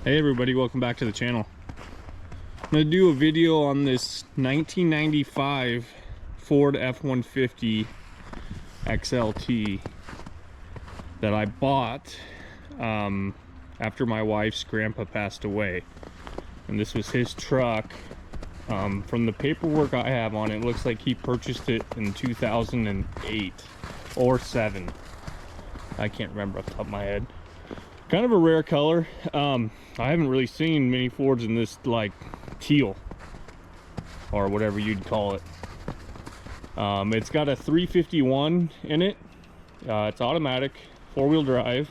Hey everybody, welcome back to the channel. I'm going to do a video on this 1995 Ford F150 XLT that I bought after my wife's grandpa passed away. And this was his truck. From the paperwork I have on it, it looks like he purchased it in 2008 or 7. I can't remember off the top of my head. Kind of a rare color. I haven't really seen many Fords in this like teal or whatever you'd call it. It's got a 351 in it. It's automatic, 4-wheel drive.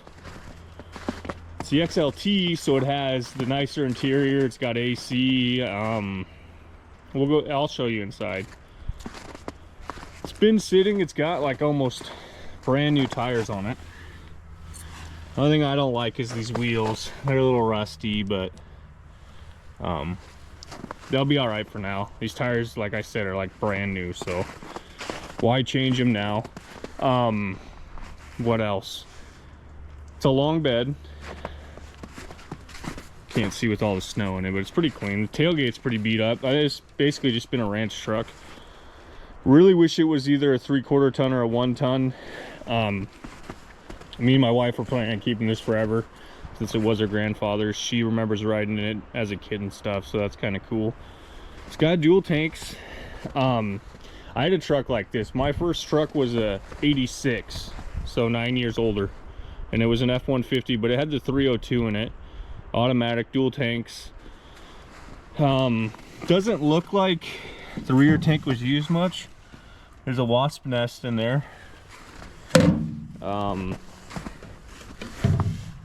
It's the XLT, so it has the nicer interior. It's got AC. I'll show you inside. It's been sitting. It's got like almost brand new tires on it. The only thing I don't like is these wheels. They're a little rusty, but they'll be all right for now. These tires, like I said, are like brand new, so why change them now? What else? It's a long bed. Can't see with all the snow in it, but it's pretty clean. The tailgate's pretty beat up. It's basically just been a ranch truck. Really wish it was either a 3/4 ton or a 1 ton. Me and my wife were planning on keeping this forever since it was her grandfather's. She remembers riding it as a kid and stuff, so that's kind of cool. It's got dual tanks. I had a truck like this. My first truck was a 86, so 9 years older, and it was an F-150, but it had the 302 in it. Automatic, dual tanks. Doesn't look like the rear tank was used much. There's a wasp nest in there.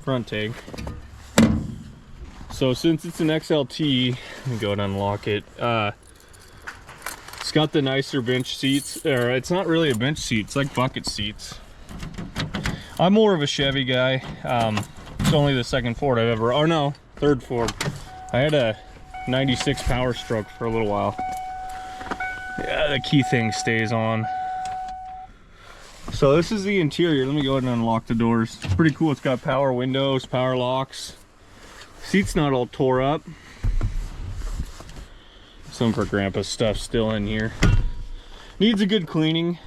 Front tank. So since it's an XLT, let me go and unlock it. It's got the nicer bench seats, or it's not really a bench seat, it's like bucket seats. I'm more of a Chevy guy. It's only the second Ford I've ever, or no, third Ford. I had a 96 Power Stroke for a little while. Yeah, the key thing stays on. So this is the interior. Let me go ahead and unlock the doors. It's pretty cool. It's got power windows, power locks. Seat's not all tore up. Some for Grandpa's stuff still in here. Needs a good cleaning.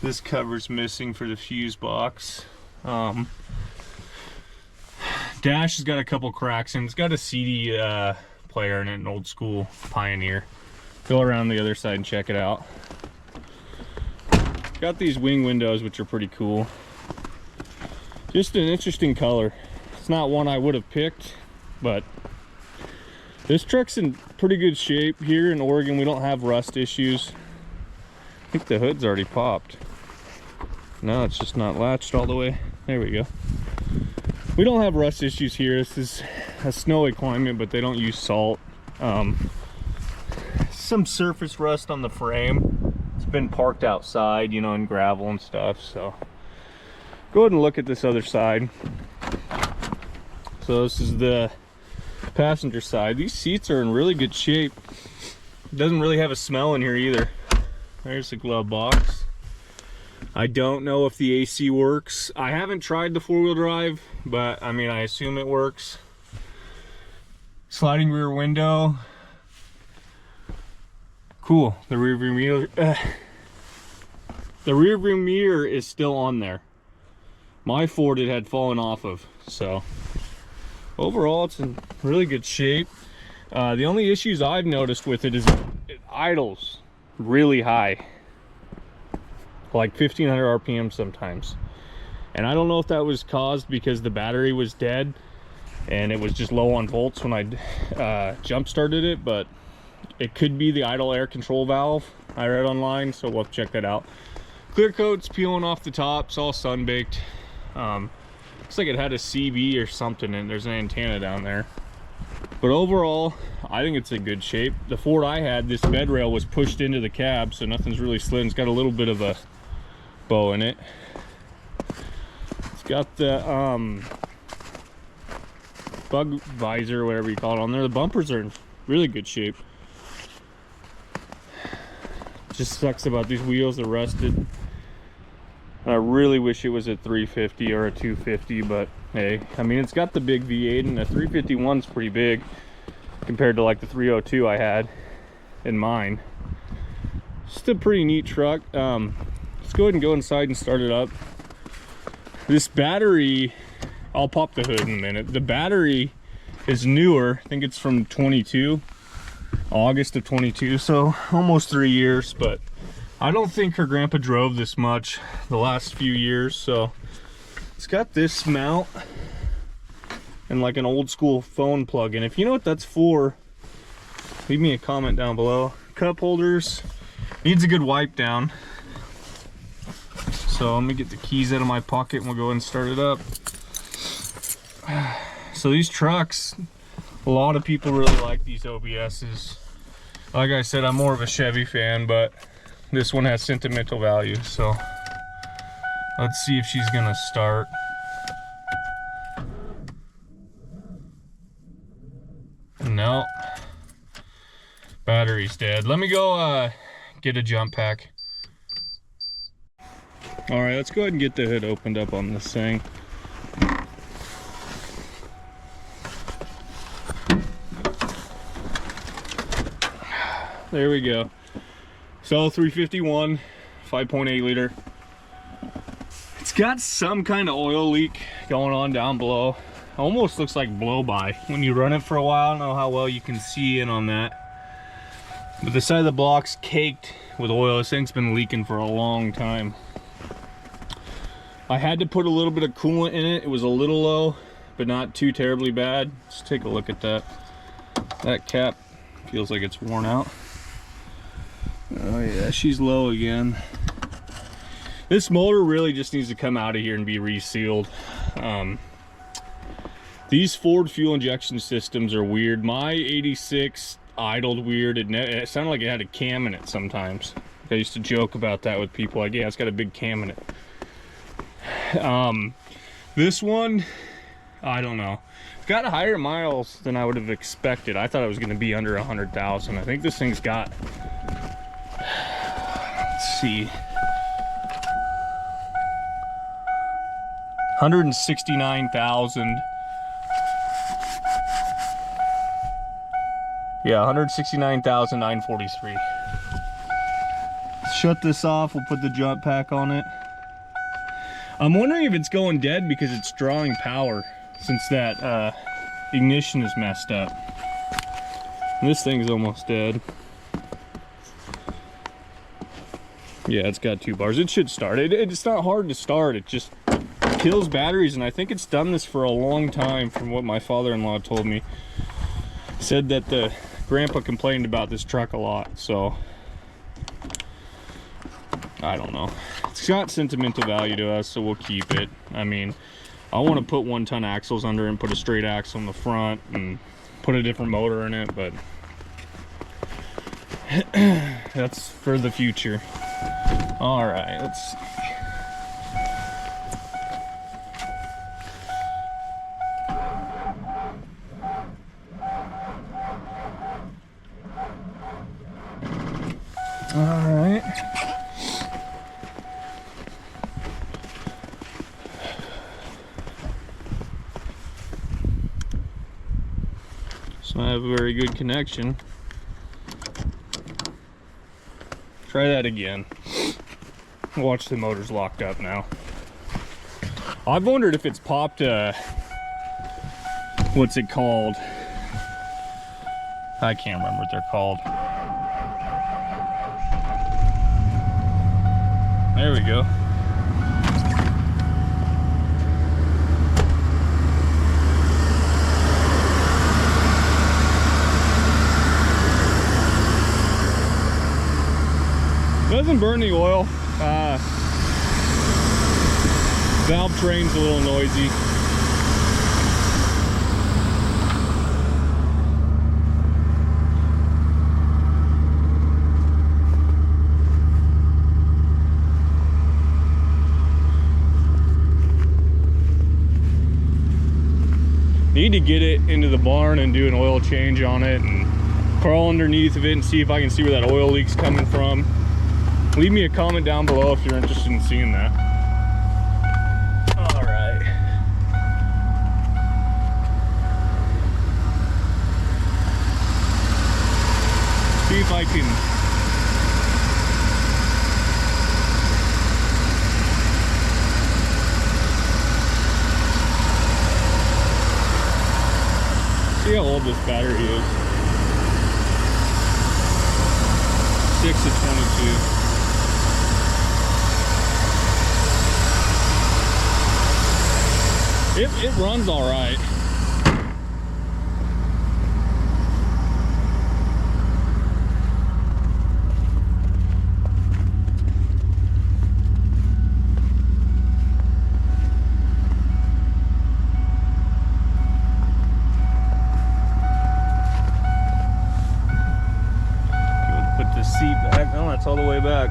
This cover's missing for the fuse box. Dash has got a couple cracks and it's got a CD player in it, an old school Pioneer. Go around the other side and check it out. Got these wing windows, which are pretty cool. Just an interesting color. It's not one I would have picked, but this truck's in pretty good shape. Here in Oregon, we don't have rust issues. I think the hood's already popped. No, it's just not latched all the way. There we go. We don't have rust issues here. This is a snowy climate, but they don't use salt. Some surface rust on the frame. It's been parked outside, you know, in gravel and stuff. So go ahead and look at this other side. So this is the passenger side. These seats are in really good shape. It doesn't really have a smell in here either. There's the glove box. I don't know if the AC works. I haven't tried the 4-wheel drive, but I mean, I assume it works. Sliding rear window. Cool. The rear view mirror is still on there. My Ford it had fallen off of. So overall, it's in really good shape. The only issues I've noticed with it is it idles really high, like 1500 RPM sometimes. And I don't know if that was caused because the battery was dead and it was just low on volts when I jump started it, but it could be the idle air control valve I read online, so we'll check that out. Clear coat's peeling off the top. It's all sun baked. Looks like it had a CB or something, and there's an antenna down there. But overall, I think it's in good shape. The Ford I had, this bed rail was pushed into the cab, so nothing's really slid. It's got a little bit of a bow in it. It's got the bug visor, whatever you call it, on there. The bumpers are in really good shape. Just sucks about these wheels, they're rusted. And I really wish it was a 350 or a 250, but hey, I mean, it's got the big V8, and the 351's pretty big compared to like the 302 I had in mine. Just a pretty neat truck. Let's go ahead and go inside and start it up. This battery, I'll pop the hood in a minute. The battery is newer. I think it's from 22, August of 22, so almost 3 years, but I don't think her grandpa drove this much the last few years. So it's got this mount and like an old school phone plug in. If you know what that's for, leave me a comment down below. Cup holders, needs a good wipe down. So let me get the keys out of my pocket and we'll go ahead and start it up. So these trucks, a lot of people really like these OBSs. Like I said, I'm more of a Chevy fan, but this one has sentimental value. So let's see if she's gonna start. No, battery's dead. Let me go get a jump pack. All right, let's go ahead and get the hood opened up on this thing. There we go. So 351, 5.8 liter. It's got some kind of oil leak going on down below. Almost looks like blow by when you run it for a while. I don't know how well you can see in on that, but the side of the block's caked with oil. This thing's been leaking for a long time. I had to put a little bit of coolant in it. It was a little low, but not too terribly bad. Let's take a look at that. That cap feels like it's worn out. Oh yeah, she's low again. This motor really just needs to come out of here and be resealed. These Ford fuel injection systems are weird. My 86 idled weird. It sounded like it had a cam in it sometimes. I used to joke about that with people, like, yeah, it's got a big cam in it. This one, I don't know. It's got higher miles than I would have expected. I thought it was going to be under 100,000. I think this thing's got, let's see, 169,000. Yeah, 169,943. Shut this off. We'll put the jump pack on it. I'm wondering if it's going dead because it's drawing power since that ignition is messed up. This thing's almost dead. Yeah, it's got 2 bars. It should start. It's not hard to start. It just kills batteries, and I think it's done this for a long time from what my father-in-law told me. Said that the grandpa complained about this truck a lot, so I don't know. It's got sentimental value to us, so we'll keep it. I mean, I want to put 1-ton axles under it and put a straight axle in the front and put a different motor in it, but that's for the future. All right, let's see. All right. So I have a very good connection. Try that again. Watch, the motor's locked up now. I've wondered if it's popped what's it called? I can't remember what they're called. There we go. Doesn't burn the oil. Valve train's a little noisy. Need to get it into the barn and do an oil change on it and crawl underneath of it and see if I can see where that oil leak's coming from. Leave me a comment down below if you're interested in seeing that. looking. See how old this battery is. 6 to 22. It runs all right. Seat back. No, that's all the way back.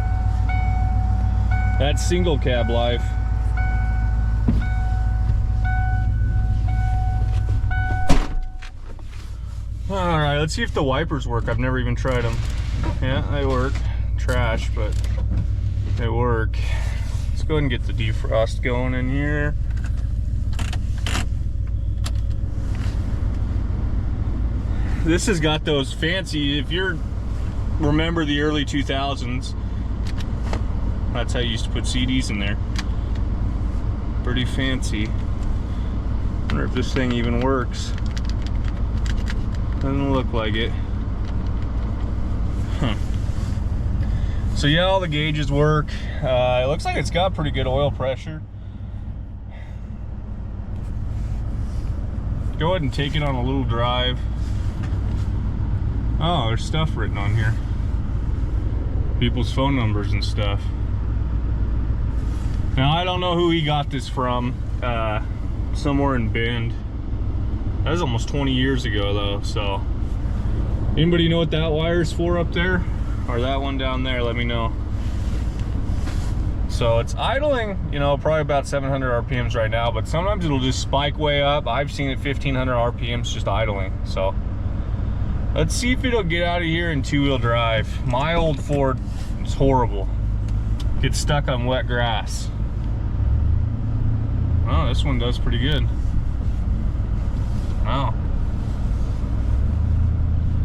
That's single cab life. All right, let's see if the wipers work. I've never even tried them. Yeah, they work. Trash, but they work. Let's go ahead and get the defrost going in here. This has got those fancy, if you're remember the early 2000s, that's how you used to put CDs in there. Pretty fancy. Wonder if this thing even works. Doesn't look like it. Huh. So yeah, all the gauges work. It looks like it's got pretty good oil pressure. Go ahead and take it on a little drive. Oh, there's stuff written on here. People's phone numbers and stuff. Now, I don't know who he got this from. Somewhere in Bend. That was almost 20 years ago, though, so. Anybody know what that wire's for up there? Or that one down there? Let me know. So it's idling, you know, probably about 700 RPMs right now, but sometimes it'll just spike way up. I've seen it 1500 RPMs just idling, so. Let's see if it'll get out of here in two-wheel drive. My old Ford is horrible. Gets stuck on wet grass. Oh, this one does pretty good. Wow.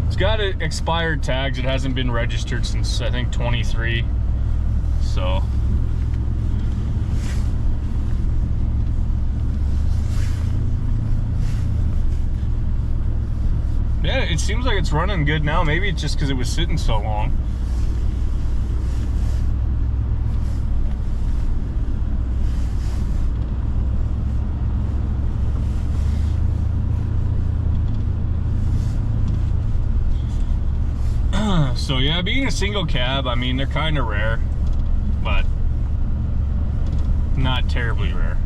It's got expired tags. It hasn't been registered since, I think, 23. So. Yeah, it seems like it's running good now. Maybe it's just because it was sitting so long. So yeah, being a single cab, I mean, they're kind of rare, but not terribly rare.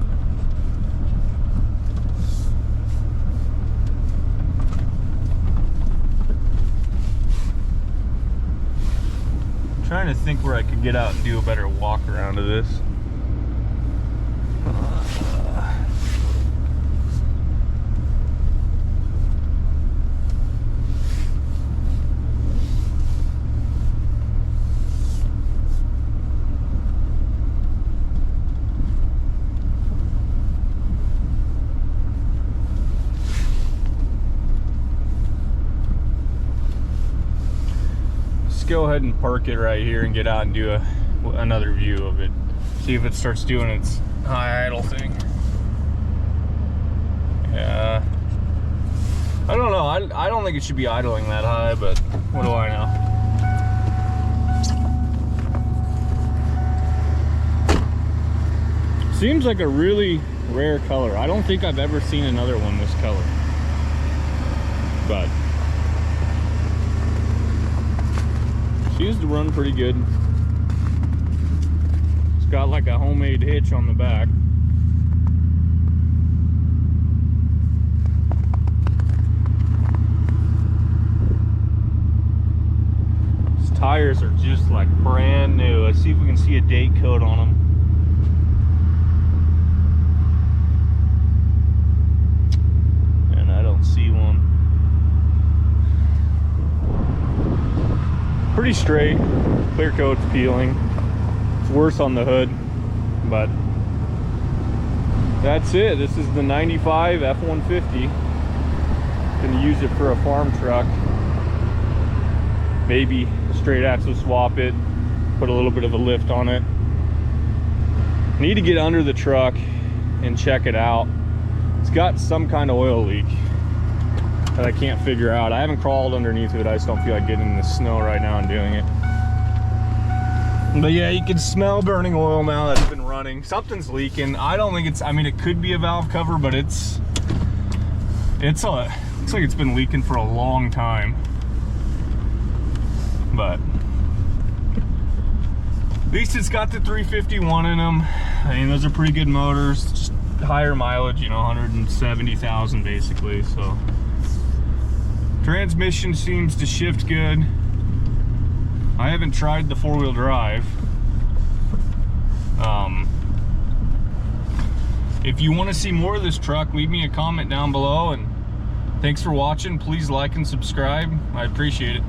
Trying to think where I could get out and do a better walk around of this. Go ahead and park it right here and get out and do another view of it. See if it starts doing its high idle thing. Yeah. I don't know. I don't think it should be idling that high, but what do I know? Seems like a really rare color. I don't think I've ever seen another one this color. But seems to run pretty good. It's got like a homemade hitch on the back. These tires are just like brand new. Let's see if we can see a date code on them. And I don't see one. Pretty straight, clear coat's peeling. It's worse on the hood, but that's it. This is the 95 F150. Gonna use it for a farm truck. Maybe straight axle swap it, put a little bit of a lift on it. Need to get under the truck and check it out. It's got some kind of oil leak that I can't figure out. I haven't crawled underneath it. I just don't feel like getting in the snow right now and doing it. But yeah, you can smell burning oil now that it's been running. Something's leaking. I don't think it's, I mean, it could be a valve cover, but looks like it's been leaking for a long time. But at least it's got the 351 in them. I mean, those are pretty good motors. Just higher mileage, you know, 170,000 basically. So transmission seems to shift good. I haven't tried the four-wheel drive. If you want to see more of this truck, leave me a comment down below, and thanks for watching. Please like and subscribe. I appreciate it.